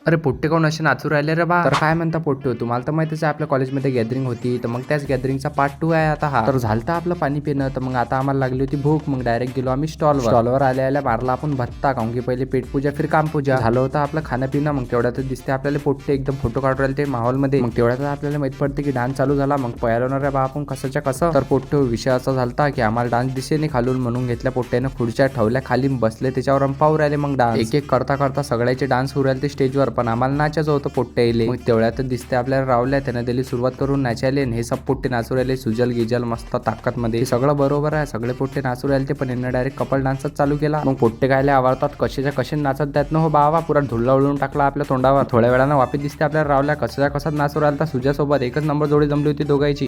अरे पोट्टे कोण असे नाचू राहिले रे बा. तर काय म्हणता पोट्टे, तुम्हाला तर माहितीच आहे आपल्या कॉलेजमध्ये गॅदरिंग होती, तर मग त्याच गॅदरिंगचा पार्ट 2 आहे आता हा. तर झालता आपलं पाणी पिणं, तर मग आता आम्हाला लागली होती भूक, मग डायरेक्ट गेलो आम्ही स्टॉलवर आल्या मारला आपण भत्ता, काऊन की पहिले पेट पूजा फिर काम पूजा झालं होतं आपलं खाणं पिणं. मग तेवढ्यातच दिसते आपल्याला पोट्टे एकदम फोटो काढून राहिले ते माहोल मध्ये. मग तेवढ्यात आपल्याला माहित पडते की डान्स चालू झाला. मग पळालो ना रे बा आपण कसंच्या कसं. तर पोट्टे विषय असा झालता की आम्हाला डान्स दिसे नाही खालून, म्हणून घेतल्या पोट्ट्यानं खुर्च्या ठेवल्या खाली, बसले त्याच्यावर पाहू राहिले. मग डान्स एक एक करता सगळ्याचे डान्स होऊ राहिले ते स्टेजवर, पण आम्हाला नाचायचं होतं पोट्टे येले. मग तेवढ्यात दिसते आपल्याला रावल्या, त्यानं दिली सुरुवात करून नाचायले. हे सब पोट्टे नाचू राहिले सुजल गिजल मस्त ताकद मध्ये. सगळं बरोबर आहे, सगळे पोट्टे नाचू राहिले ते, पण यांना डायरेक्ट कपल डान्सच चालू केला. मग पोट्टे गायले आवडतात कशाच्या कसे नाचत त्यात हो बाबा, पुरा धुळला उडून टाकला आपल्या तोंडावर. थोड्या वेळानं वापस दिसते आपल्याला रावल्या कशाच्या कसात नाचू राहिला सुजासोबत. एकच नंबर जोडी जमली होती दोघांची.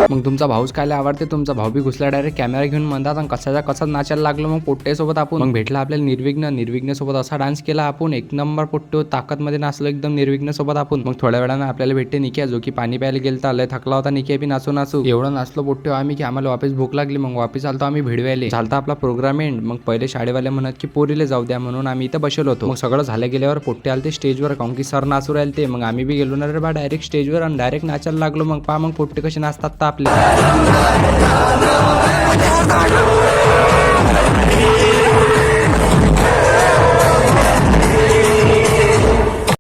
मग तुमचा भाऊच कायला आवडते, तुमचा भाऊ बी घुसला डायरेक्ट कॅमेरा घेऊन म्हणतात आणि कसाचा कसा नाचायला लागलो मग पोट्टे सोबत आपण. मग भेटला आपल्याला निर्विघ्न सोबत असा डान्स केला आपण, एक नंबर पोट्टे ताकद मध्ये नाचलो एकदम निर्विघ्न सोबत आपण. मग थोड्या वेळानं आपल्याला भेटते निकिया, जो की पाणी प्यायला गेलता, लय थकला होता निकिया बी नाचू एवढं नाचलो पोट्टे आम्ही की आम्हाला वापस भूक लागली. मग वापस आलतो आम्ही भिडवायले. झालता आपला प्रोग्राम एंड. मग पहिले शाळेवाले म्हणत की पोरीले जाऊ द्या, म्हणून आम्ही इथं बसलो होतो. मग सगळं झालं गेल्यावर पोट्टे आलते स्टेजवर, काऊन की सर नाचू राहिले ते. मग आम्ही बी गेलो ना रे बा डायरेक्ट स्टेजवर आणि डायरेक्ट नाचायला लागलो. मग पहा मग पोट्टे कसे नाचतात आपले.